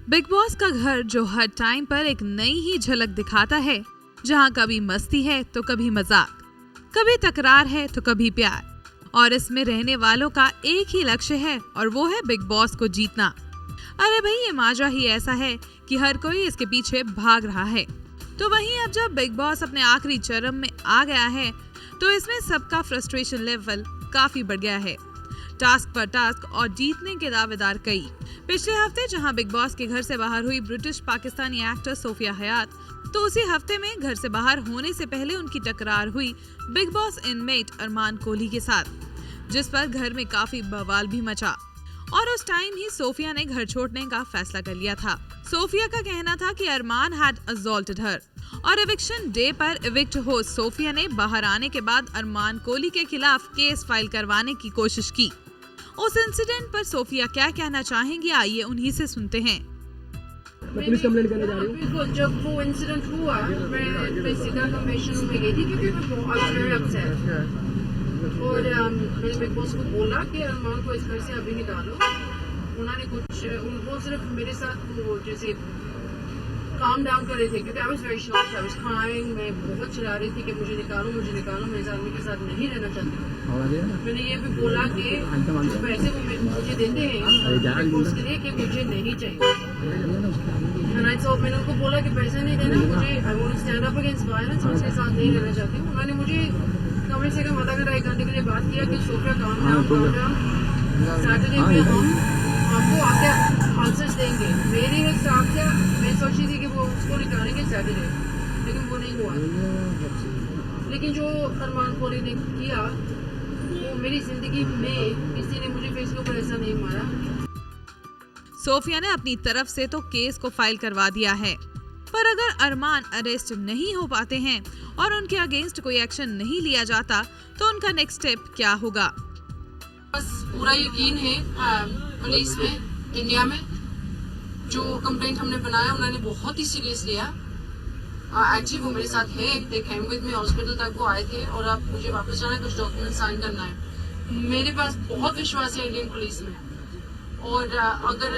Big boss का घर जो हर टाइम पर एक नई ही झलक दिखाता है, जहां कभी मस्ती है तो कभी मजाक, कभी तकरार है तो कभी प्यार, और इसमें रहने वालों का एक ही लक्ष्य है और वो है बिग बॉस को जीतना। अरे भाई, ये माजरा ही ऐसा है कि हर कोई इसके पीछे भाग रहा है। तो वहीं अब जब बिग बॉस अपने आखिरी चरण में आ गया है तो इसमें सबका फ्रस्ट्रेशन लेवल काफी बढ़ गया है। टास्क पर टास्क और जीतने के दावेदार कई। पिछले हफ्ते जहां बिग बॉस के घर से बाहर हुई ब्रिटिश पाकिस्तानी एक्टर सोफिया हयात, तो उसी हफ्ते में घर से बाहर होने से पहले उनकी टकरार हुई big boss inmate Armaan Kohli के साथ, जिस पर घर में काफी बवाल भी मचा। और उस टाइम ही सोफिया ने घर छोड़ने का फैसला कर लिया था। सोफिया का कहना था कि अरमान हैड असॉल्टेड हर, और एविक्शन डे पर इविक्ट होस्ट सोफिया ने बाहर आने के बाद अरमान कोहली के खिलाफ केस फाइल करवाने की कोशिश की। उस इंसिडेंट पर सोफिया क्या कहना चाहेंगी, आइए उन्हीं से सुनते हैं। मैं पुलिस कंप्लेंट करने जा रही हूँ। बिल्कुल, जब वो इंसिडेंट हुआ मैं सीधा कंप्लेंट रूम में गई थी क्योंकि मैं बहुत वेरी अपसेट और मैंने बिग बॉस को बोला कि अरमान को इस घर से अभी निकालो। उन्होंने वो सिर्फ मेरे साथ वो जैसे काम डाउन कर रहे थे क्योंकि I was very shocked, I was crying. मैं बहुत चिल्ला रही थी कि मुझे निकालो, मैं इस आदमी के साथ नहीं रहना चाहती। मैंने ये भी बोला कि जो पैसे वो मुझे देते हैं बिग बॉस के लिए कि मुझे नहीं चाहिए। मैंने उनको बोला कि पैसा नहीं देना मुझे, I want to stand up against violence, मैं उसके साथ नहीं रहना चाहती हूँ। उन्होंने मुझे कम से कम आधा घंटा 1 घंटे के लिए बात किया कि सोफिया काम डाउन सैटरडे में हम आपको आके आंसर्स देंगे। मेरी हिसाब से मैं सोची थी कि वो उसको निकालेंगे सैटरडे, लेकिन वो नहीं हुआ। लेकिन जो अरमान कोहली ने किया वो मेरी जिंदगी में किसी ने मुझे फेसबुक पर ऐसा नहीं मारा। सोफिया ने अपनी तरफ से तो केस को फाइल करवा दिया है, पर अगर अरमान अरेस्ट नहीं हो पाते हैं और उनके अगेंस्ट कोई एक्शन नहीं लिया जाता तो उनका नेक्स्ट स्टेप क्या होगा? बस पूरा यकीन है पुलिस में, इंडिया में जो कंप्लेंट हमने बनाया उन्होंने बहुत ही सीरियस लिया। एक्चुअली वो मेरे साथ है, दे केम विद मी हॉस्पिटल तक वो आए थे और अब मुझे वापस जाना है, कुछ डॉक्यूमेंट साइन करना है। मेरे पास बहुत विश्वास है इंडियन पुलिस में, और अगर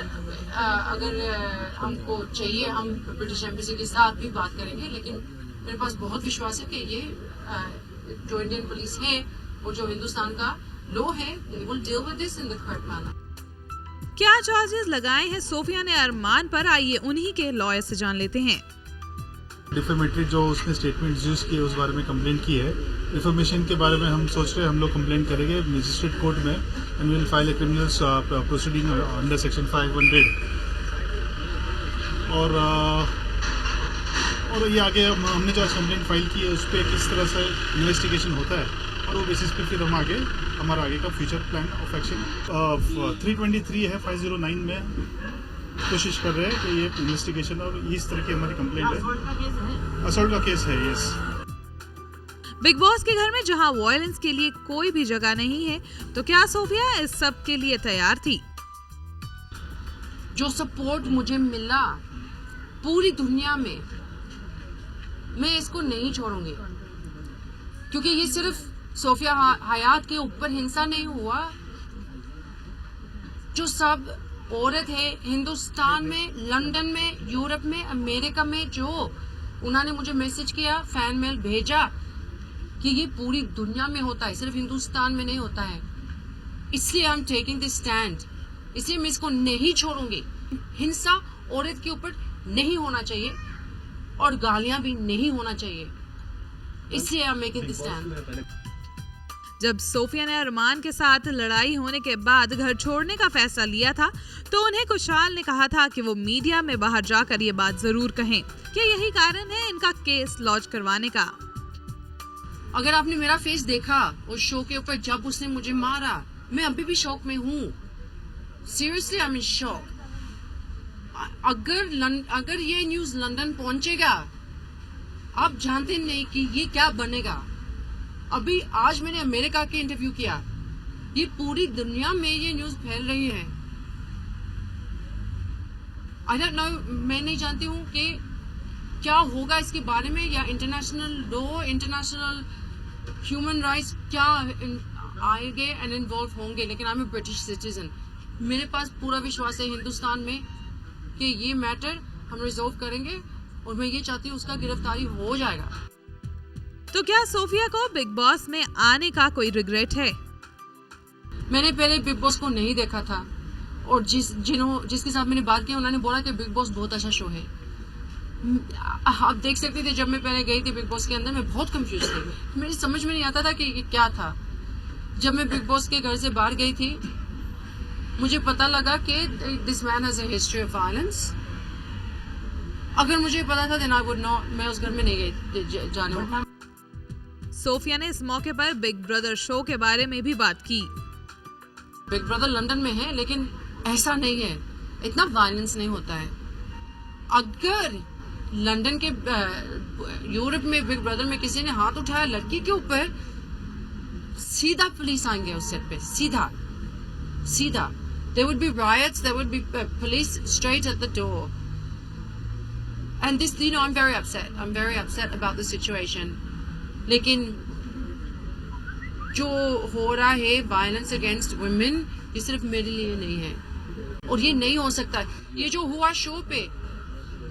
हमको चाहिए हम ब्रिटिश एम्बेसी के साथ भी बात करेंगे, लेकिन मेरे पास बहुत विश्वास है कि ये जो इंडियन पुलिस है वो जो हिंदुस्तान का लॉ है, they will deal with this in the correct manner। क्या चार्जेस लगाए हैं सोफिया ने अरमान पर, आइए उन्हीं के लॉयर से जान लेते हैं। डिफेमेटरी जो उसने स्टेटमेंट यूज किए उस बारे में कंप्लेंट की है। डिफेमेशन के बारे में हम सोच रहे हैं हम लोग कंप्लेंट करेंगे मजिस्ट्रेट कोर्ट में and will file a criminal proceeding under section 500। और ये आगे हमने जो कंप्लेंट फाइल की है उस पर किस तरह से इन्वेस्टिगेशन होता है और वो बेसिस पे फिर हम हमारा आगे का फ्यूचर प्लान ऑफ एक्शन 323 है 509 में कोशिश कर रहे हैं कि ये इन्वेस्टिगेशन और इस तरह की हमारी कंप्लेंट है, असॉल्ट का केस है। यस, बिग बॉस के घर में जहां वायलेंस के लिए कोई भी जगह नहीं है, तो क्या सोफिया इस सब के लिए तैयार थी? जो सपोर्ट मुझे मिला पूरी दुनिया में, मैं इसको नहीं छोड़ूंगी, क्योंकि ये सिर्फ सोफिया हयात के ऊपर हिंसा नहीं हुआ। जो सब औरत है हिंदुस्तान में, लंदन में, यूरोप में, अमेरिका में, जो उन्होंने मुझे मैसेज किया, फैन मेल भेजा कि ये पूरी दुनिया में होता है, सिर्फ हिंदुस्तान में नहीं होता है। इसलिए I am taking this stand, इसलिए मैं इसको नहीं छोड़ूंगी। हिंसा औरत के ऊपर नहीं होना चाहिए और गालियां भी नहीं होना चाहिए, इसलिए I am making this stand. जब सोफिया ने अरमान के साथ लड़ाई होने के बाद घर छोड़ने का फैसला लिया था तो उन्हें कुशाल ने कहा था कि वो मीडिया में बाहर जाकर ये बात जरूर कहें कि यही कारण है इनका केस लॉन्च करवाने का। अगर आपने मेरा फेस देखा उस शो के ऊपर जब उसने मुझे मारा, मैं अभी भी शॉक में हूँ। Seriously I am in shock. अगर ये न्यूज लंदन पहुंचेगा, आप जानते नहीं कि ये क्या बनेगा। अभी आज मैंने अमेरिका के इंटरव्यू किया, ये पूरी दुनिया में ये न्यूज फैल रही है। आई डोंट नो, मैं नहीं जानती हूँ कि क्या होगा इसके बारे में, या international law, international human rights क्या आएंगे एंड इन्वॉल्व होंगे, लेकिन I am a British citizen. मेरे पास पूरा विश्वास है हिंदुस्तान में कि ये मैटर हम रिजॉल्व करेंगे और मैं ये चाहती हूँ उसका गिरफ्तारी हो जाएगा। तो क्या सोफिया को बिग बॉस में आने का कोई रिग्रेट है? मैंने पहले बिग बॉस को नहीं देखा था और जिसके साथ मैंने बात की उन्होंने बोला कि बिग बॉस बहुत अच्छा शो है। आप देख सकते थे जब मैं पहले गई थी बिग बॉस के अंदर मैं बहुत कंफ्यूज थी, मेरी समझ में नहीं आता था कि ये क्या था। जब मैं बिग बॉस के घर से बाहर गई थी मुझे पता लगा कि this man has a history of violence. अगर मुझे पता था देन आई वुड नॉट, मैं उस घर में नहीं गई जाने। सोफिया ने इस मौके पर बिग ब्रदर शो के बारे में भी बात की। बिग ब्रदर लंदन में है लेकिन ऐसा नहीं है, इतना वायलेंस नहीं होता है। अगर लंदन के यूरोप में बिग ब्रदर में किसी ने हाथ उठाया लड़की के ऊपर, सीधा पुलिस आएंगे उस सेट पे, सीधा सीधा। There would be riots, there would be police straight at the door. And this, you know, I'm very upset about the situation. लेकिन जो हो रहा है वायलेंस अगेंस्ट वुमेन ये सिर्फ मेरे लिए नहीं है और ये नहीं हो सकता। ये जो हुआ शो पे,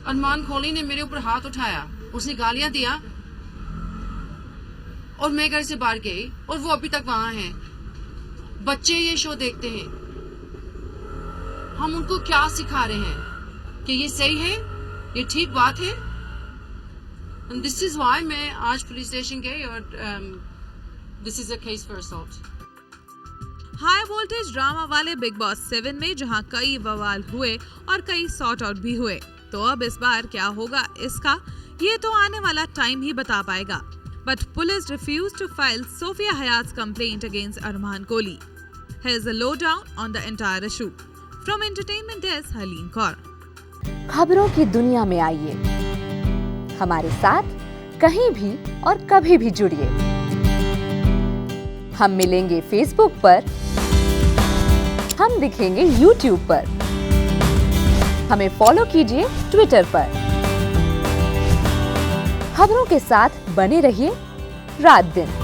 अरमान खोली ने मेरे ऊपर हाथ उठाया, उसने गालियां दिया और मैं घर से बाहर गई और वो अभी तक वहां है। बच्चे ये शो देखते हैं, हम उनको क्या सिखा रहे हैं कि ये सही है, ये ठीक बात है। एंड दिस इज व्हाई मैं आज पुलिस स्टेशन गई और this is a case for assault. High voltage drama वाले बिग बॉस 7 में जहां कई बवाल हुए और कई सॉर्ट आउट भी हुए, तो अब इस बार क्या होगा इसका ये तो आने वाला टाइम ही बता पाएगा। But police refused to file Sophia Hayat's complaint against Arman Kohli. Here's a lowdown on the entire issue. From Entertainment Desk, Harleen Kaur. खबरों की दुनिया में आइए, हमारे साथ कहीं भी और कभी भी जुड़िए। हम मिलेंगे फेसबुक पर, हम दिखेंगे यूट्यूब पर, हमें फॉलो कीजिए ट्विटर पर। खबरों के साथ बने रहिए रात दिन।